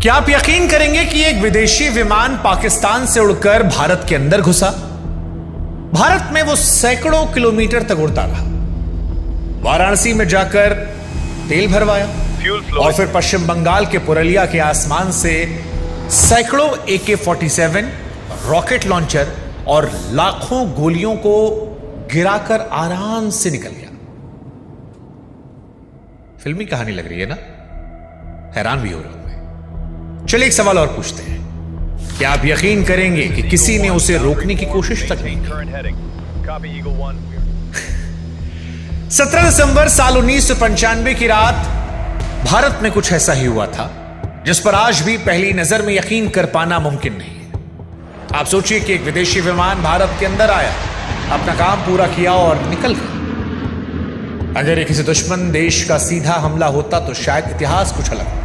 क्या आप यकीन करेंगे कि एक विदेशी विमान पाकिस्तान से उड़कर भारत के अंदर घुसा? भारत में वो सैकड़ों किलोमीटर तक उड़ता रहा, वाराणसी में जाकर तेल भरवाया और फिर पश्चिम बंगाल के पुरलिया के आसमान से सैकड़ों AK-47 रॉकेट लॉन्चर और लाखों गोलियों को गिराकर आराम से निकल गया। फिल्मी कहानी लग रही है ना? हैरान भी हो रहे होंगे। चलिए एक सवाल और पूछते हैं, क्या आप यकीन करेंगे कि किसी ने उसे रोकने की कोशिश तक नहीं की? 17 दिसंबर साल 1995 की रात भारत में कुछ ऐसा ही हुआ था जिस पर आज भी पहली नजर में यकीन कर पाना मुमकिन नहीं है। आप सोचिए कि एक विदेशी विमान भारत के अंदर आया, अपना काम पूरा किया और निकल गया। अगर ये किसी दुश्मन देश का सीधा हमला होता तो शायद इतिहास कुछ अलग होता,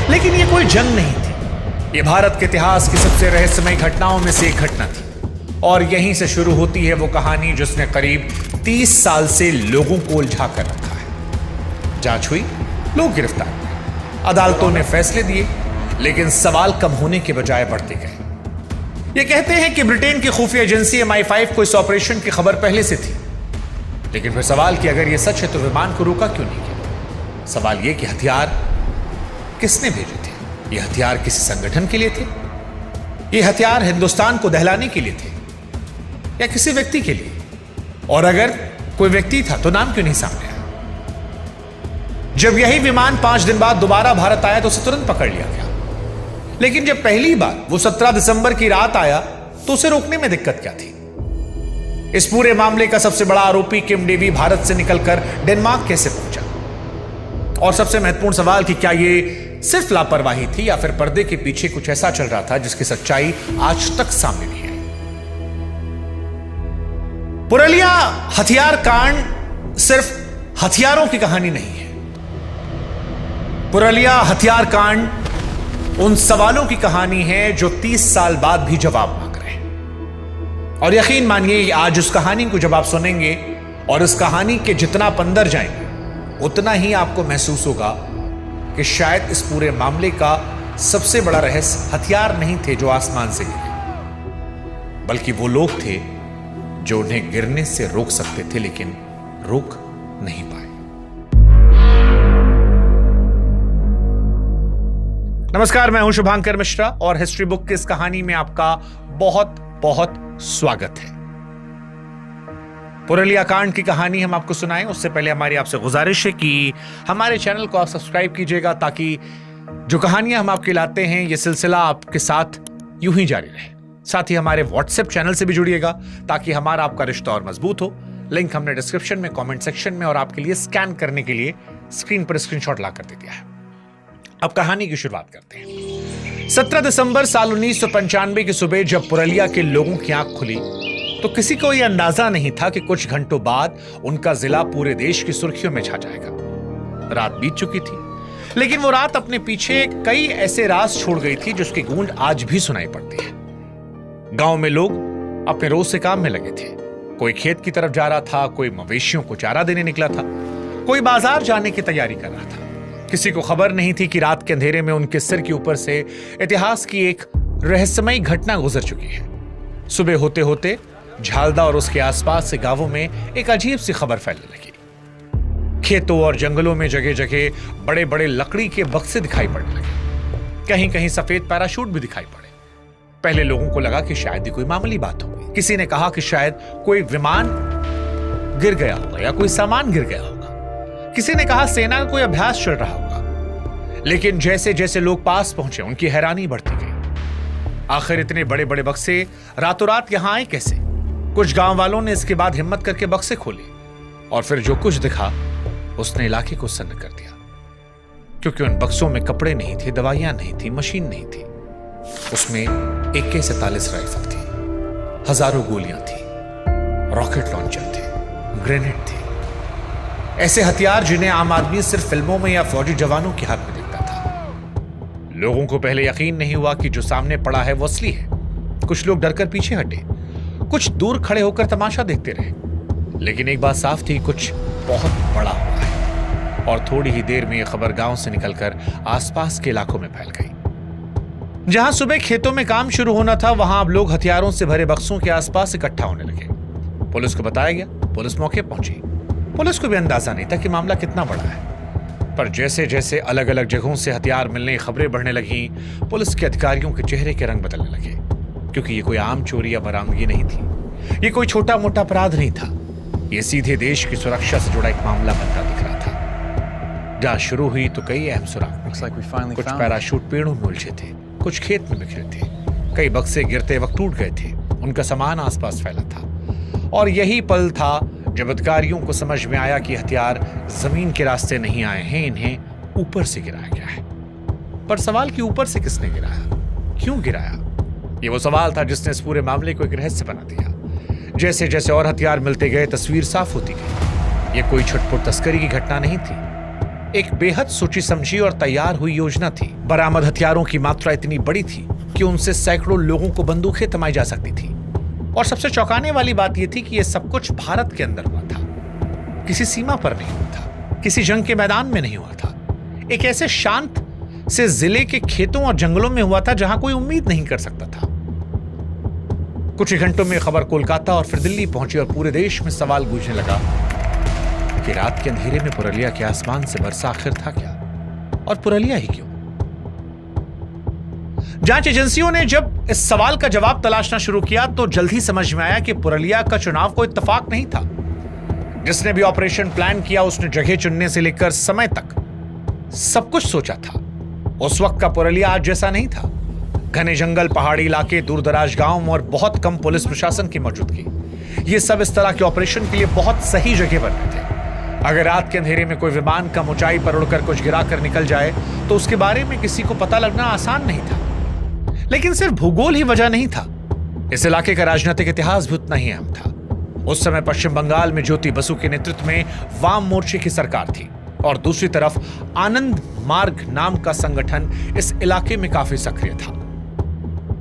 लेकिन ये कोई जंग नहीं थी। ये भारत के इतिहास की सबसे रहस्यमय घटनाओं में से एक घटना थी और यहीं से शुरू होती है वो कहानी जिसने करीब 30 साल से लोगों को उलझा कर रखा है। जांच हुई, लोग गिरफ्तार हुए, अदालतों ने फैसले दिए, लेकिन सवाल कम होने के बजाय बढ़ते गए। ये कहते हैं कि ब्रिटेन की खुफिया एजेंसी MI5 को इस ऑपरेशन की खबर पहले से थी, लेकिन फिर सवाल कि अगर यह सच है तो विमान को रोका क्यों नहीं गया? सवाल यह कि हथियार किसने भेजे थे? ये हथियार किसी संगठन के लिए थे? ये हथियार हिंदुस्तान को दहलाने के लिए थे या किसी व्यक्ति के लिए? और अगर कोई व्यक्ति था तो नाम क्यों नहीं सामने आया? जब यही विमान 5 दिन बाद दोबारा भारत आया तो उसे तुरंत पकड़ लिया गया, लेकिन जब पहली बार वो 17 दिसंबर की रात आया तो उसे रोकने में दिक्कत क्या थी? इस पूरे मामले का सबसे बड़ा आरोपी किम डेवी भारत से निकलकर डेनमार्क कैसे पहुंचा? और सबसे महत्वपूर्ण सवाल कि क्या ये सिर्फ लापरवाही थी या फिर पर्दे के पीछे कुछ ऐसा चल रहा था जिसकी सच्चाई आज तक सामने नहीं आई? पुरलिया हथियार कांड सिर्फ हथियारों की कहानी नहीं है। पुरलिया हथियार कांड उन सवालों की कहानी है जो 30 साल बाद भी जवाब मांग रहे हैं। और यकीन मानिए, आज उस कहानी को जब आप सुनेंगे और इस कहानी के जितना आप अंदर जाएंगे उतना ही आपको महसूस होगा कि शायद इस पूरे मामले का सबसे बड़ा रहस्य हथियार नहीं थे जो आसमान से गिरे, बल्कि वो लोग थे जो उन्हें गिरने से रोक सकते थे लेकिन रोक नहीं पाए। नमस्कार, मैं हूं शुभांकर मिश्रा और हिस्ट्री बुक की इस कहानी में आपका बहुत बहुत स्वागत है। पुरलिया कांड की कहानी हम आपको सुनाएं उससे पहले हमारी आपसे गुजारिश है कि हमारे चैनल को आप सब्सक्राइब कीजिएगा ताकि जो कहानियां हम आपके लाते हैं ये सिलसिला आपके साथ यूं ही जारी रहे। साथ ही हमारे व्हाट्सएप चैनल से भी जुड़िएगा ताकि हमारा आपका रिश्ता और मजबूत हो। लिंक हमने डिस्क्रिप्शन में, कमेंट सेक्शन में और आपके लिए स्कैन करने के लिए स्क्रीन पर स्क्रीनशॉट ला कर दे दिया है। अब कहानी की शुरुआत करते हैं। 17 दिसंबर साल 1995 की सुबह जब पुरलिया के लोगों की आंख खुली तो किसी को यह अंदाजा नहीं था कि कुछ घंटों बाद उनका जिला पूरे देश की सुर्खियों में छा जाएगा। रात बीत चुकी थी, लेकिन वो रात अपने पीछे कई ऐसे राज छोड़ गई थी जिसकी गूंज आज भी सुनाई पड़ती है। गांव में लोग अपने रोज से काम में लगे थे। कोई खेत की तरफ जा रहा था, कोई मवेशियों को चारा देने निकला था, कोई बाजार जाने की तैयारी कर रहा था। किसी को खबर नहीं थी कि रात के अंधेरे में उनके सिर के ऊपर से इतिहास की एक रहस्यमयी घटना गुजर चुकी है। सुबह होते होते झालदा और उसके आसपास से गांवों में एक अजीब सी खबर फैलने लगी। खेतों और जंगलों में जगह जगह बड़े बड़े लकड़ी के बक्से दिखाई पड़ने लगे। कहीं कहीं सफेद पैराशूट भी दिखाई पड़े। पहले लोगों को लगा कि शायद ये कोई मामूली बात होगी। किसी ने कहा कि शायद कोई विमान गिर गया होगा या कोई सामान गिर गया होगा। किसी ने कहा सेना का कोई अभ्यास चल रहा होगा। लेकिन जैसे जैसे लोग पास पहुंचे उनकी हैरानी बढ़ती गई। आखिर इतने बड़े बड़े बक्से रातों रात यहां आए कैसे? कुछ गांव वालों ने इसके बाद हिम्मत करके बक्से खोले और फिर जो कुछ दिखा उसने इलाके को सन्न कर दिया, क्योंकि उन बक्सों में कपड़े नहीं थे, दवाइयां नहीं थी, मशीन नहीं थी। उसमें AK-47 राइफल थी, हजारों गोलियां थी, रॉकेट लॉन्चर थे, ग्रेनेड थे। ऐसे हथियार जिन्हें आम आदमी सिर्फ फिल्मों में या फौजी जवानों के हाथ में देखता था। लोगों को पहले यकीन नहीं हुआ कि जो सामने पड़ा है वो असली है। कुछ लोग डरकर पीछे हटे, कुछ दूर खड़े होकर तमाशा देखते रहे। लेकिन एक बात साफ थी, कुछ बहुत बड़ा हुआ है। और थोड़ी ही देर में यह खबर गांव से निकलकर आसपास के इलाकों में फैल गई। जहां सुबह खेतों में काम शुरू होना था, वहां अब लोग हथियारों से भरे बक्सों के आसपास इकट्ठा होने लगे। पुलिस को बताया गया, पुलिस मौके पहुंची। पुलिस को भी अंदाजा नहीं था कि मामला कितना बड़ा है, पर जैसे जैसे अलग अलग जगहों से हथियार मिलने की खबरें बढ़ने लगी, पुलिस के अधिकारियों के चेहरे के रंग बदलने लगे, क्योंकि ये कोई आम चोरी या बरामदगी नहीं थी, ये कोई छोटा मोटा अपराध नहीं था, ये सीधे देश की सुरक्षा से जुड़ा एक मामला बनता दिख रहा था। जांच शुरू हुई तो कई अहम सुराग, कुछ पैराशूट पेड़ों में उलझे थे, कुछ खेत में बिखरे थे, कई बक्से गिरते वक्त टूट गए थे, उनका सामान आसपास फैला था। और यही पल था जब अधिकारियों को समझ में आया कि हथियार जमीन के रास्ते नहीं आए हैं, इन्हें ऊपर से गिराया गया है। पर सवाल कि ऊपर से किसने गिराया, क्यों गिराया, ये वो सवाल था जिसने इस पूरे मामले को एक रहस्य बना दिया। जैसे जैसे और हथियार मिलते गए, तस्वीर साफ होती गई। ये कोई छुटपुट तस्करी की घटना नहीं थी, एक बेहद सोची समझी और तैयार हुई योजना थी। बरामद हथियारों की मात्रा इतनी बड़ी थी कि उनसे सैकड़ों लोगों को बंदूकें थमाई जा सकती थी। और सबसे चौंकाने वाली बात यह थी कि यह सब कुछ भारत के अंदर हुआ था, किसी सीमा पर नहीं हुआ था, किसी जंग के मैदान में नहीं हुआ था, एक ऐसे शांत से जिले के खेतों और जंगलों में हुआ था जहां कोई उम्मीद नहीं कर सकता था। कुछ ही घंटों में खबर कोलकाता और फिर दिल्ली पहुंची और पूरे देश में सवाल गूंजने लगा कि रात के अंधेरे में पुरलिया के आसमान से बरसा आखिर था क्या, और पुरलिया ही क्यों। जांच एजेंसियों ने जब इस सवाल का जवाब तलाशना शुरू किया तो जल्द ही समझ में आया कि पुरलिया का चुनाव कोई इत्तेफाक नहीं था। जिसने भी ऑपरेशन प्लान किया उसने जगह चुनने से लेकर समय तक सब कुछ सोचा था। उस वक्त का पुरलिया आज जैसा नहीं था। घने जंगल, पहाड़ी इलाके, दूरदराज गांव और बहुत कम पुलिस प्रशासन की मौजूदगी, ये सब इस तरह के ऑपरेशन के लिए बहुत सही जगह पर थे। अगर रात के अंधेरे में कोई विमान कम ऊंचाई पर उड़कर कुछ गिरा कर निकल जाए तो उसके बारे में किसी को पता लगना आसान नहीं था। लेकिन सिर्फ भूगोल ही वजह नहीं था, इस इलाके का राजनीतिक इतिहास भी उतना ही अहम था। उस समय पश्चिम बंगाल में ज्योति बसु के नेतृत्व में वाम मोर्चे की सरकार थी और दूसरी तरफ आनंद मार्ग नाम का संगठन इस इलाके में काफी सक्रिय था।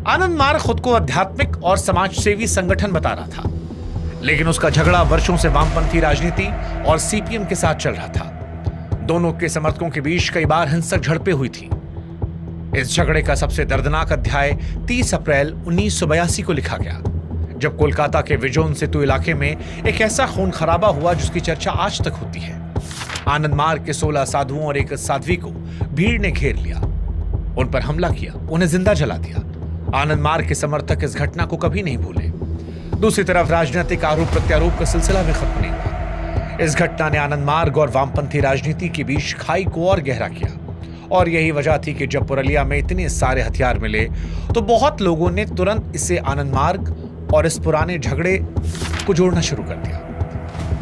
आनंद मार्ग खुद को आध्यात्मिक और समाजसेवी संगठन बता रहा था, लेकिन उसका झगड़ा वर्षों से वामपंथी राजनीति और सीपीएम के साथ चल रहा था। दोनों के समर्थकों के बीच कई बार हिंसक झड़पें हुई थी। इस झगड़े का सबसे दर्दनाक अध्याय 30 अप्रैल 1982 को लिखा गया, जब कोलकाता के विजोन सेतु इलाके में एक ऐसा खून खराबा हुआ जिसकी चर्चा आज तक होती है। आनंद मार्ग के 16 साधुओं और एक साध्वी को भीड़ ने घेर लिया, उन पर हमला किया, उन्हें जिंदा जला दिया। आनंद मार्ग के समर्थक इस घटना को कभी नहीं भूले। दूसरी तरफ राजनीतिक आरोप प्रत्यारोप का सिलसिला भी खत्म नहीं हुआ। इस घटना ने आनंद मार्ग और वामपंथी राजनीति के बीच खाई को और गहरा किया, और यही वजह थी कि जब पुरलिया में इतने सारे हथियार मिले तो बहुत लोगों ने तुरंत इसे आनंद मार्ग और इस पुराने झगड़े को जोड़ना शुरू कर दिया।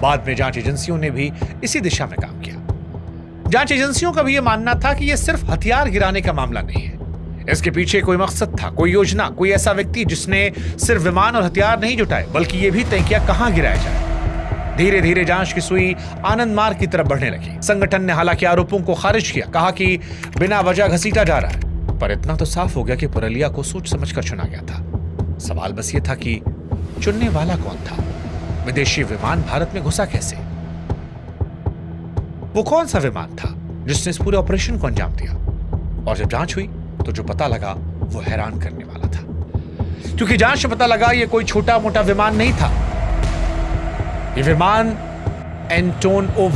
बाद में जांच एजेंसियों ने भी इसी दिशा में काम किया। जांच एजेंसियों का भी यह मानना था कि यह सिर्फ हथियार गिराने का मामला नहीं है, इसके पीछे कोई मकसद था, कोई योजना, कोई ऐसा व्यक्ति जिसने सिर्फ विमान और हथियार नहीं जुटाए बल्कि यह भी तय किया कहां गिराया जाए। धीरे धीरे जांच की सुई आनंद मार्ग की तरफ बढ़ने लगी। संगठन ने हालांकि आरोपों को खारिज किया, कहा कि बिना वजह घसीटा जा रहा है, पर इतना तो साफ हो गया कि पुरलिया को सोच समझकर चुना गया था। सवाल बस ये था कि चुनने वाला कौन था, विदेशी विमान भारत में घुसा कैसे, वो कौन सा विमान था जिसने इस पूरे ऑपरेशन को अंजाम दिया। और जब जांच हुई तो जो पता लगा वो हैरान करने वाला था, क्योंकि जांच में पता लगा ये कोई छोटा मोटा विमान नहीं था। ये विमान एंटोनोव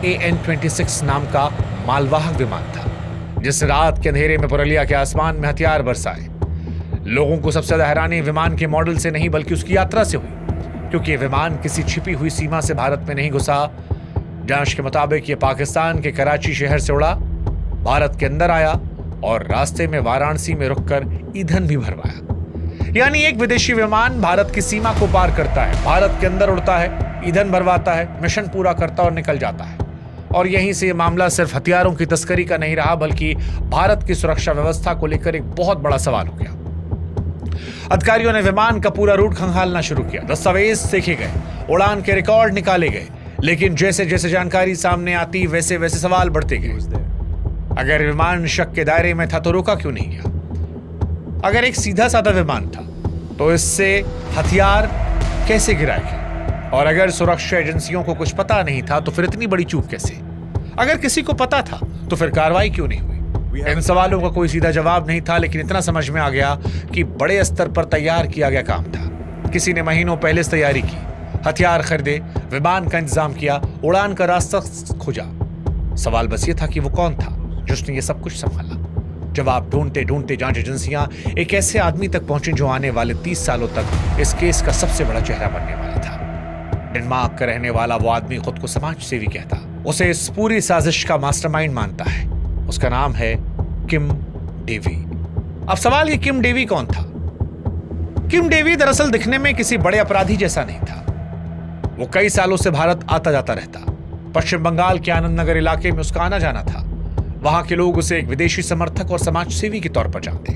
AN-26 नाम का मालवाहक विमान था, जिस रात के अंधेरे में पुरलिया के आसमान में हथियार बरसाए। लोगों को सबसे ज्यादा हैरानी विमान के मॉडल से नहीं बल्कि उसकी यात्रा से हुई, क्योंकि ये विमान किसी छिपी हुई सीमा से भारत में नहीं घुसा। जांच के मुताबिक ये पाकिस्तान के कराची शहर से उड़ा, भारत के अंदर आया और रास्ते में वाराणसी में रुककर ईंधन भी भरवाया। यानी एक विदेशी विमान भारत की सीमा को पार करता है, भारत के अंदर उड़ता है, ईंधन भरवाता है, मिशन पूरा करता और निकल जाता है। और यहीं से ये मामला सिर्फ हथियारों की तस्करी का नहीं रहा, बल्कि भारत की सुरक्षा व्यवस्था को लेकर एक बहुत बड़ा सवाल हो गया। अधिकारियों ने विमान का पूरा रूट खंगालना शुरू किया, दस्तावेज देखे गए, उड़ान के रिकॉर्ड निकाले गए, लेकिन जैसे जैसे जानकारी सामने आती वैसे वैसे सवाल बढ़ते गए। अगर विमान शक के दायरे में था तो रोका क्यों नहीं गया? अगर एक सीधा साधा विमान था तो इससे हथियार कैसे गिराए गए? और अगर सुरक्षा एजेंसियों को कुछ पता नहीं था तो फिर इतनी बड़ी चूक कैसे? अगर किसी को पता था तो फिर कार्रवाई क्यों नहीं हुई? इन सवालों का कोई सीधा जवाब नहीं था, लेकिन इतना समझ में आ गया कि बड़े स्तर पर तैयार किया गया काम था। किसी ने महीनों पहले से तैयारी की, हथियार खरीदे, विमान का इंतजाम किया, उड़ान का रास्ता खोजा। सवाल बस ये था कि वो कौन था जिसने ये सब कुछ संभाला। जवाब ढूंढते ढूंढते जांच एजेंसियां एक ऐसे आदमी तक पहुंची जो आने वाले 30 सालों तक इस केस का सबसे बड़ा चेहरा बनने वाला था। डेनमार्क का रहने वाला वो आदमी खुद को समाज सेवी कहता, उसे इस पूरी साजिश का मास्टरमाइंड मानता है। उसका नाम है किम डेवी। अब सवाल ये, किम डेवी कौन था? किम डेवी दरअसल दिखने में किसी बड़े अपराधी जैसा नहीं था। वो कई सालों से भारत आता जाता रहता। पश्चिम बंगाल के आनंद नगर इलाके में उसका आना जाना था। वहां के लोग उसे एक विदेशी समर्थक और समाज सेवी के तौर पर जानते।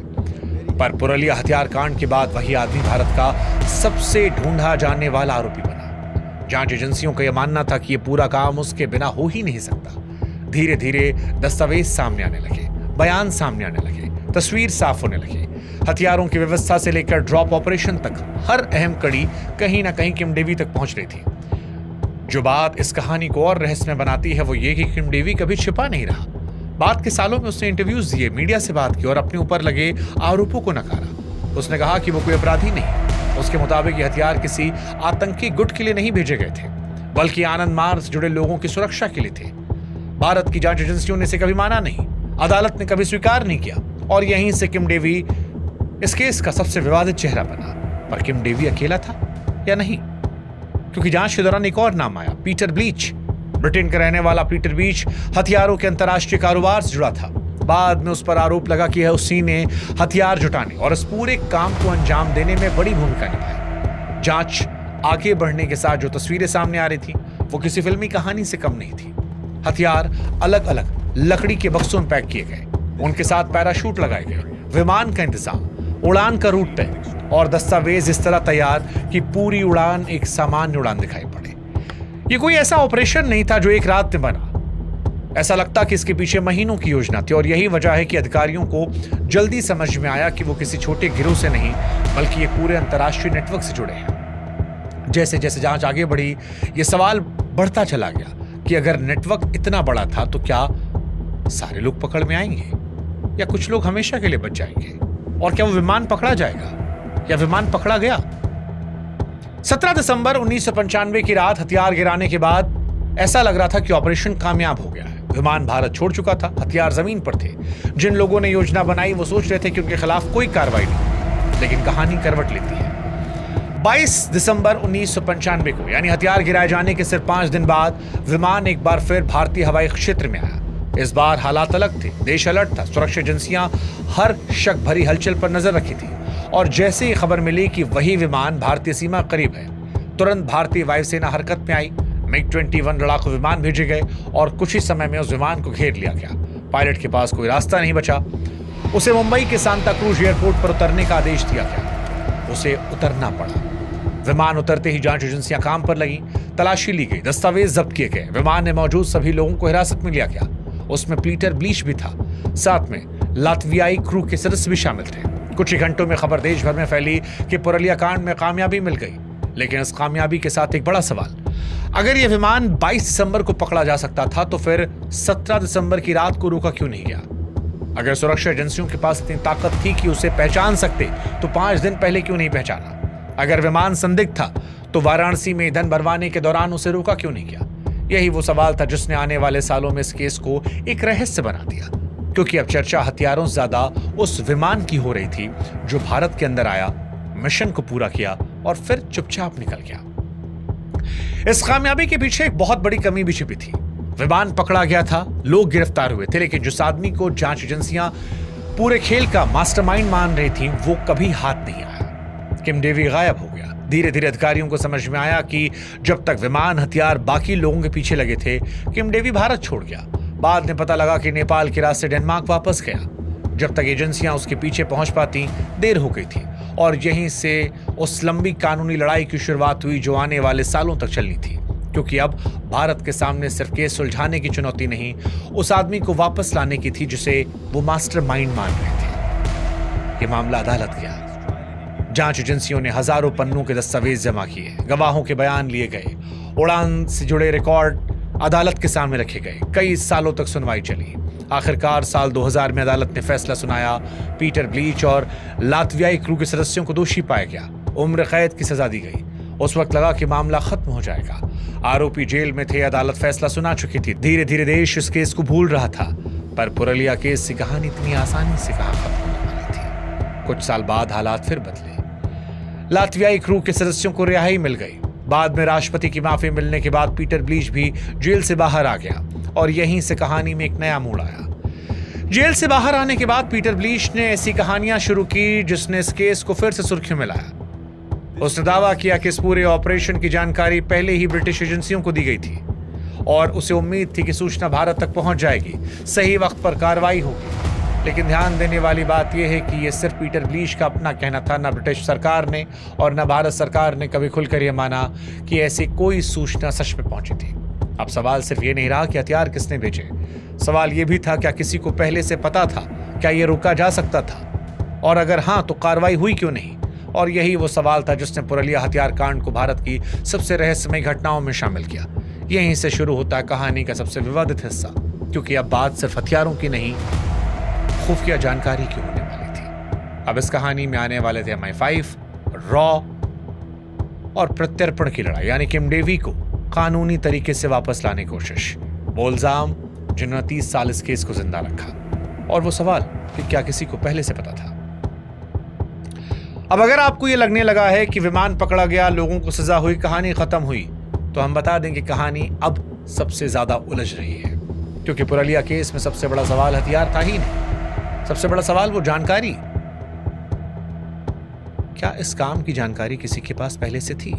पर पुरलिया हथियार कांड के बाद वही आदमी भारत का सबसे ढूंढा जाने वाला आरोपी बना। जांच एजेंसियों का यह मानना था कि यह पूरा काम उसके बिना हो ही नहीं सकता। धीरे धीरे दस्तावेज सामने आने लगे, बयान सामने आने लगे, तस्वीर साफ होने लगी। हथियारों की व्यवस्था से लेकर ड्रॉप ऑपरेशन तक हर अहम कड़ी कहीं ना कहीं किम डेवी तक पहुंच रही थी। जो बात इस कहानी को और रहस्यमय बनाती है वो ये कि किम डेवी कभी छिपा नहीं रहा। बाद के सालों में उसने इंटरव्यूज दिए, मीडिया से बात की और अपने ऊपर लगे आरोपों को नकारा। उसने कहा कि वो कोई अपराधी नहीं। उसके मुताबिक ये हथियार किसी आतंकी गुट के लिए नहीं भेजे गए थे, बल्कि आनंद मार्ग से जुड़े लोगों की सुरक्षा के लिए थे। भारत की जांच एजेंसियों ने इसे कभी माना नहीं, अदालत ने कभी स्वीकार नहीं किया और यहीं से किम डेवी इस केस का सबसे विवादित चेहरा बना। पर किम डेवी अकेला था या नहीं? क्योंकि जांच के दौरान एक और नाम आया, पीटर ब्लीच। ब्रिटेन का रहने वाला पीटर ब्लीच हथियारों के अंतर्राष्ट्रीय कारोबार से जुड़ा था। बाद में उस पर आरोप लगा कि उसी ने हथियार जुटाने और इस पूरे काम को अंजाम देने में बड़ी भूमिका निभाई। जांच आगे बढ़ने के साथ जो तस्वीरें सामने आ रही थी वो किसी फिल्मी कहानी से कम नहीं थी। हथियार अलग अलग लकड़ी के बक्सों में पैक किए गए, उनके साथ पैराशूट लगाए गए, विमान का इंतजाम, उड़ान का रूट तय और दस्तावेज इस तरह तैयार कि पूरी उड़ान एक सामान्य उड़ान दिखाई पड़े। ये कोई ऐसा ऑपरेशन नहीं था जो एक रात में बना। ऐसा लगता कि इसके पीछे महीनों की योजना थी और यही वजह है कि अधिकारियों को जल्दी समझ में आया कि वो किसी छोटे गिरोह से नहीं बल्कि ये पूरे अंतर्राष्ट्रीय नेटवर्क से जुड़े हैं। जैसे जैसे जांच आगे बढ़ी, ये सवाल बढ़ता चला गया कि अगर नेटवर्क इतना बड़ा था तो क्या सारे लोग पकड़ में आएंगे या कुछ लोग हमेशा के लिए बच जाएंगे? और क्या वो विमान पकड़ा जाएगा या विमान पकड़ा गया? 17 दिसंबर 1995 की रात हथियार गिराने के बाद ऐसा लग रहा था कि ऑपरेशन कामयाब हो गया है। विमान भारत छोड़ चुका था, हथियार जमीन पर थे। जिन लोगों ने योजना बनाई वो सोच रहे थे कि उनके खिलाफ कोई कार्रवाई नहीं, लेकिन कहानी करवट लेती है। 22 दिसंबर 1995 को यानी हथियार गिराए जाने के सिर्फ 5 दिन बाद विमान एक बार फिर भारतीय हवाई क्षेत्र में आया। इस बार हालात अलग थे, देश अलर्ट था। सुरक्षा एजेंसियां हर शक भरी हलचल पर नजर रखी थी और जैसे ही खबर मिली कि वही विमान भारतीय सीमा करीब है, तुरंत भारतीय वायुसेना हरकत में आई। MiG-21 लड़ाकू विमान भेजे गए और कुछ ही समय में उस विमान को घेर लिया गया। पायलट के पास कोई रास्ता नहीं बचा। उसे मुंबई के सांता क्रूज एयरपोर्ट पर उतरने का आदेश दिया गया। उसे उतरना पड़ा। विमान उतरते ही जांच एजेंसियां काम पर लगी, तलाशी ली गई, दस्तावेज जब्त किए गए। विमान में मौजूद सभी लोगों को हिरासत में लिया गया। उसमें पीटर ब्लीच भी था, साथ में लातवियाई क्रू के सदस्य भी शामिल थे। कुछ ही घंटों में खबर देश भर में फैली कि पुरलिया कांड में कामयाबी मिल गई। लेकिन इस कामयाबी के साथ एक बड़ा सवाल, अगर यह विमान 22 दिसंबर को पकड़ा जा सकता था तो फिर 17 दिसंबर की रात को रोका क्यों नहीं गया? अगर सुरक्षा एजेंसियों के पास इतनी ताकत थी कि उसे पहचान सकते तो 5 दिन पहले क्यों नहीं पहचाना? अगर विमान संदिग्ध था तो वाराणसी में ईंधन भरवाने के दौरान उसे रोका क्यों नहीं गया? यही वो सवाल था जिसने आने वाले सालों में इस केस को एक रहस्य बना दिया, क्योंकि अब चर्चा हथियारों से ज्यादा उस विमान की हो रही थी जो भारत के अंदर आया, मिशन को पूरा किया और फिर चुपचाप निकल गया। इस कामयाबी के पीछे एक बहुत बड़ी कमी भी छिपी थी। विमान पकड़ा गया था, लोग गिरफ्तार हुए थे, लेकिन जिस आदमी को जांच एजेंसियां पूरे खेल का मास्टरमाइंड मान रही थी वो कभी हाथ नहीं आया। किम डेवी गायब हो गया। धीरे धीरे अधिकारियों को समझ में आया कि जब तक विमान हथियार बाकी लोगों के पीछे लगे थे, किम डेवी भारत छोड़ गया। बाद में पता लगा कि नेपाल के रास्ते डेनमार्क वापस गया। जब तक एजेंसियां उसके पीछे पहुंच पाती देर हो गई थी और यहीं से उस लंबी कानूनी लड़ाई की शुरुआत हुई जो आने वाले सालों तक चलनी थी, क्योंकि अब भारत के सामने सिर्फ केस सुलझाने की चुनौती नहीं, उस आदमी को वापस लाने की थी जिसे वो मास्टरमाइंड मान रहे थे। ये मामला अदालत गया। जांच एजेंसियों ने हजारों पन्नों के दस्तावेज जमा किए, गवाहों के बयान लिए गए, उड़ान से जुड़े रिकॉर्ड अदालत के सामने रखे गए। कई सालों तक सुनवाई चली। आखिरकार साल 2000 में अदालत ने फैसला सुनाया। पीटर ब्लीच और लातवियाई क्रू के सदस्यों को दोषी पाया गया, उम्र कैद की सजा दी गई। उस वक्त लगा कि मामला खत्म हो जाएगा। आरोपी जेल में थे, अदालत फैसला सुना चुकी थी। धीरे धीरे देश इस केस को भूल रहा था, पर पुरलिया केस की कहानी इतनी आसानी से कहां खत्म होने वाली थी। कुछ साल बाद हालात फिर बदले। लातवियाई क्रू के सदस्यों को रिहाई मिल गई। बाद में राष्ट्रपति की माफी मिलने के बाद पीटर ब्लीच भी जेल से बाहर आ गया और यहीं से कहानी में एक नया मोड़ आया। जेल से बाहर आने के बाद पीटर ब्लीच ने ऐसी कहानियां शुरू की जिसने इस केस को फिर से सुर्खियों में लाया। उसने दावा किया कि इस पूरे ऑपरेशन की जानकारी पहले ही ब्रिटिश एजेंसियों को दी गई थी और उसे उम्मीद थी कि सूचना भारत तक पहुंच जाएगी, सही वक्त पर कार्रवाई होगी। लेकिन ध्यान देने वाली बात यह है कि यह सिर्फ पीटर ब्लीच का अपना कहना था। न ब्रिटिश सरकार ने और न भारत सरकार ने कभी खुलकर यह माना कि ऐसी कोई सूचना सच में पहुंची थी। अब सवाल सिर्फ ये नहीं रहा कि हथियार किसने भेजे, सवाल यह भी था क्या किसी को पहले से पता था, क्या यह रोका जा सकता था, और अगर हां तो कार्रवाई हुई क्यों नहीं। और यही वो सवाल था जिसने पुरलिया हथियार कांड को भारत की सबसे रहस्यमय घटनाओं में शामिल किया। यहीं से शुरू होता है कहानी का सबसे विवादित हिस्सा, क्योंकि अब बात सिर्फ हथियारों की नहीं, खुफिया जानकारी की होने वाली थी। अब इस कहानी में आने वाले थे MI5, रॉ और प्रत्यर्पण की लड़ाई, यानी किम डेवी को कानूनी तरीके से वापस लाने की कोशिश। वो इल्जाम जिन्होंने 30 साल इस केस को जिंदा रखा, और वो सवाल कि क्या किसी को पहले से पता था। अब अगर आपको यह लगने लगा है कि विमान पकड़ा गया, लोगों को सजा हुई, कहानी खत्म हुई, तो हम बता दें कि कहानी अब सबसे ज्यादा उलझ रही है। क्योंकि पुरलिया केस में सबसे बड़ा सवाल हथियार था ही नहीं, सबसे बड़ा सवाल वो जानकारी। क्या इस काम की जानकारी किसी के पास पहले से थी?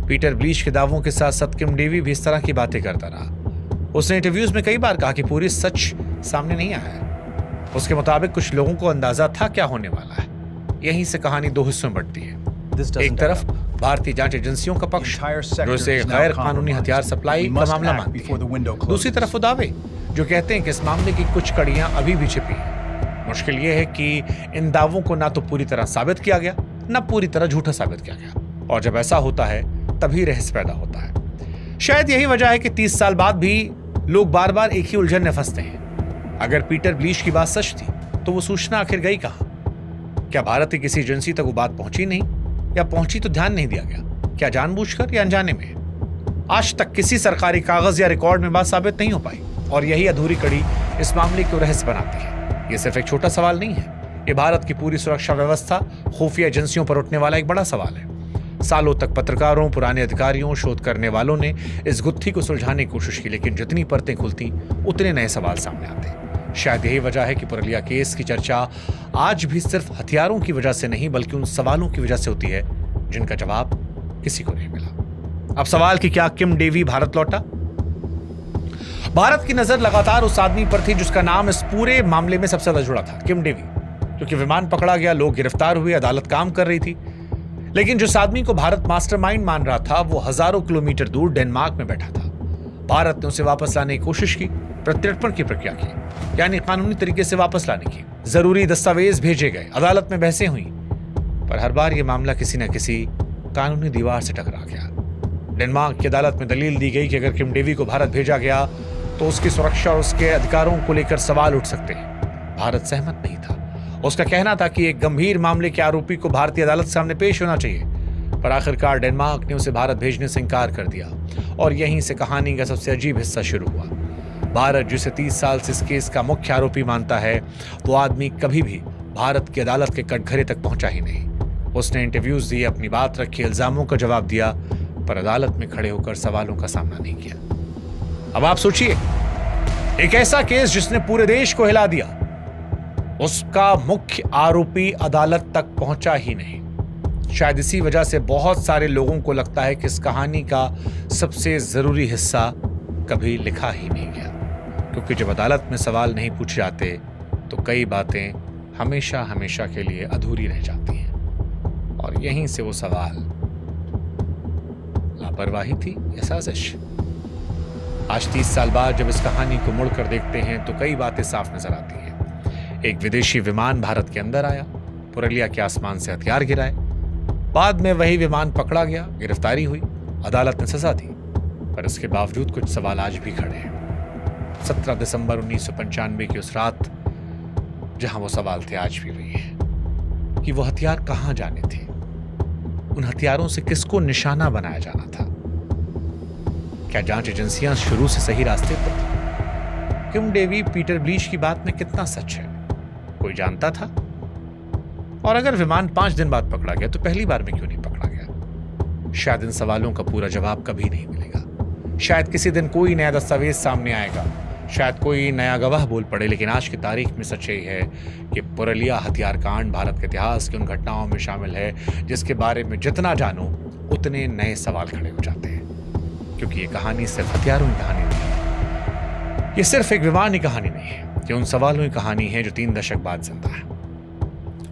पीटर ब्लीच के दावों के साथ साथ किम डेवी भी इस तरह की बातें करता रहा। उसने इंटरव्यूज में कई बार कहा कि पूरी सच सामने नहीं आया है। उसके मुताबिक कुछ लोगों को अंदाजा था क्या होने वाला है। यहीं से कहानी दो हिस्सों में बढ़ती है। एक तरफ भारतीय जांच एजेंसियों का पक्ष जो इसे गैर कानूनी हथियार सप्लाई का मामला मानती है, दूसरी तरफ वो दावे जो कहते हैं कि इस मामले की कुछ कड़ियां अभी भी छिपी हैं। मुश्किल यह है कि इन दावों को ना तो पूरी तरह साबित किया गया, ना पूरी तरह झूठा साबित किया गया, और जब ऐसा होता है तभी रहस्य पैदा होता है। शायद यही वजह है कि 30 साल बाद भी लोग बार बार एक ही उलझन में फंसते हैं। अगर पीटर ब्लीच की बात सच थी तो वो सूचना आखिर गई कहां? क्या भारत की किसी एजेंसी तक वो बात पहुंची नहीं, या पहुंची तो ध्यान नहीं दिया गया? क्या जानबूझकर या अनजाने में? आज तक किसी सरकारी कागज या रिकॉर्ड में बात साबित नहीं हो पाई, और यही अधूरी कड़ी इस मामले को रहस्य बनाती है। यह सिर्फ एक छोटा सवाल नहीं है, यह भारत की पूरी सुरक्षा व्यवस्था, खुफिया एजेंसियों पर उठने वाला एक बड़ा सवाल है। सालों तक पत्रकारों, पुराने अधिकारियों, शोध करने वालों ने इस गुत्थी को सुलझाने की कोशिश की, लेकिन जितनी परतें खुलती उतने नए सवाल सामने आते। शायद यही वजह है कि पुरलिया केस की चर्चा आज भी सिर्फ हथियारों की वजह से नहीं, बल्कि उन सवालों की वजह से होती है जिनका जवाब किसी को नहीं मिला। अब सवाल कि क्या किम डेवी भारत लौटा? भारत की नजर लगातार उस आदमी पर थी जिसका नाम इस पूरे मामले में सबसे ज्यादा जुड़ा था, किम डेवी। क्योंकि विमान पकड़ा गया, लोग गिरफ्तार हुए, अदालत काम कर रही थी, लेकिन जिस आदमी को भारत मास्टरमाइंड मान रहा था वो हजारों किलोमीटर दूर डेनमार्क में बैठा था। भारत ने उसे वापस लाने की कोशिश की, प्रत्यर्पण की प्रक्रिया की, यानी कानूनी तरीके से वापस लाने की। जरूरी दस्तावेज भेजे गए, अदालत में बहसें हुई, पर हर बार यह मामला किसी न किसी कानूनी दीवार से टकरा गया। डेनमार्क की अदालत में दलील दी गई कि अगर किम डेवी को भारत भेजा गया तो उसकी सुरक्षा और उसके अधिकारों को लेकर सवाल उठ सकते हैं। भारत सहमत नहीं था। उसका कहना था कि एक गंभीर मामले के आरोपी को भारतीय अदालत के सामने पेश होना चाहिए, पर आखिरकार डेनमार्क ने उसे भारत भेजने से इंकार कर दिया, और यहीं से कहानी का सबसे अजीब हिस्सा शुरू हुआ। भारत जिसे 30 साल से इस केस का मुख्य आरोपी मानता है, वो आदमी कभी भी भारत की अदालत के कटघरे तक पहुंचा ही नहीं। उसने इंटरव्यूज दिए, अपनी बात रखी, इल्जामों का जवाब दिया, पर अदालत में खड़े होकर सवालों का सामना नहीं किया। अब आप सोचिए, एक ऐसा केस जिसने पूरे देश को हिला दिया, उसका मुख्य आरोपी अदालत तक पहुंचा ही नहीं। शायद इसी वजह से बहुत सारे लोगों को लगता है कि इस कहानी का सबसे जरूरी हिस्सा कभी लिखा ही नहीं गया, क्योंकि जब अदालत में सवाल नहीं पूछे जाते तो कई बातें हमेशा हमेशा के लिए अधूरी रह जाती हैं। और यहीं से वो सवाल, लापरवाही थी या साजिश? आज 30 साल बाद जब इस कहानी को मुड़कर देखते हैं तो कई बातें साफ नजर आती हैं। एक विदेशी विमान भारत के अंदर आया, पुरलिया के आसमान से हथियार गिराए, बाद में वही विमान पकड़ा गया, गिरफ्तारी हुई, अदालत ने सजा दी, पर इसके बावजूद कुछ सवाल आज भी खड़े हैं। 17 दिसंबर 1995 की उस रात जहां वो सवाल थे आज भी वही है कि वो हथियार कहां जाने थे, उन हथियारों से किसको निशाना बनाया जाना था। क्या जांच एजेंसियां शुरू से सही रास्ते पर थी? किम डेवी पीटर ब्लीच की बात में कितना सच है, कोई जानता था? और अगर विमान 5 दिन बाद पकड़ा गया तो पहली बार में क्यों नहीं पकड़ा गया? शायद इन सवालों का पूरा जवाब कभी नहीं मिलेगा। शायद किसी दिन कोई नया दस्तावेज सामने आएगा, शायद कोई नया गवाह बोल पड़े, लेकिन आज की तारीख में सच यही है कि पुरलिया हथियार कांड भारत के इतिहास की उन घटनाओं में शामिल है जिसके बारे में जितना जानो उतने नए सवाल खड़े हो जाते हैं। क्योंकि ये कहानी सिर्फ हथियारों की कहानी नहीं है, ये सिर्फ एक विमान की कहानी नहीं है, ये उन सवालों की कहानी है जो 3 दशक बाद जिंदा है।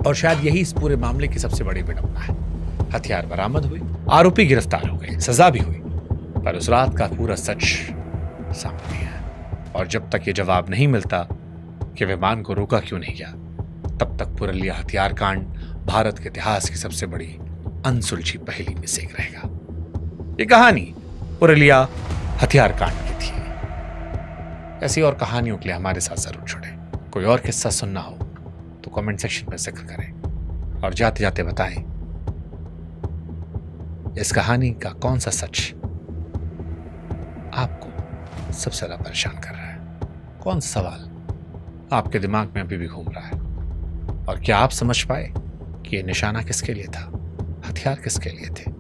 और शायद यही इस पूरे मामले की सबसे बड़ी विडंबना है। हथियार बरामद हुए, आरोपी गिरफ्तार हो गए, सजा भी हुई, पर उस रात का पूरा सच सामने है। और जब तक ये जवाब नहीं मिलता कि विमान को रोका क्यों नहीं गया, तब तक पुरलिया हथियार कांड भारत के इतिहास की सबसे बड़ी अनसुलझी पहेली में से एक रहेगा। ये कहानी पुरलिया हथियार कांड की थी। ऐसी और कहानियों के लिए हमारे साथ जरूर जुड़े। कोई और किस्सा सुनना हो तो कमेंट सेक्शन में जिक्र करें और जाते जाते बताएं इस कहानी का कौन सा सच आपको सबसे ज्यादा परेशान कर रहा है, कौन सा सवाल आपके दिमाग में अभी भी घूम रहा है, और क्या आप समझ पाए कि यह निशाना किसके लिए था, हथियार किसके लिए थे।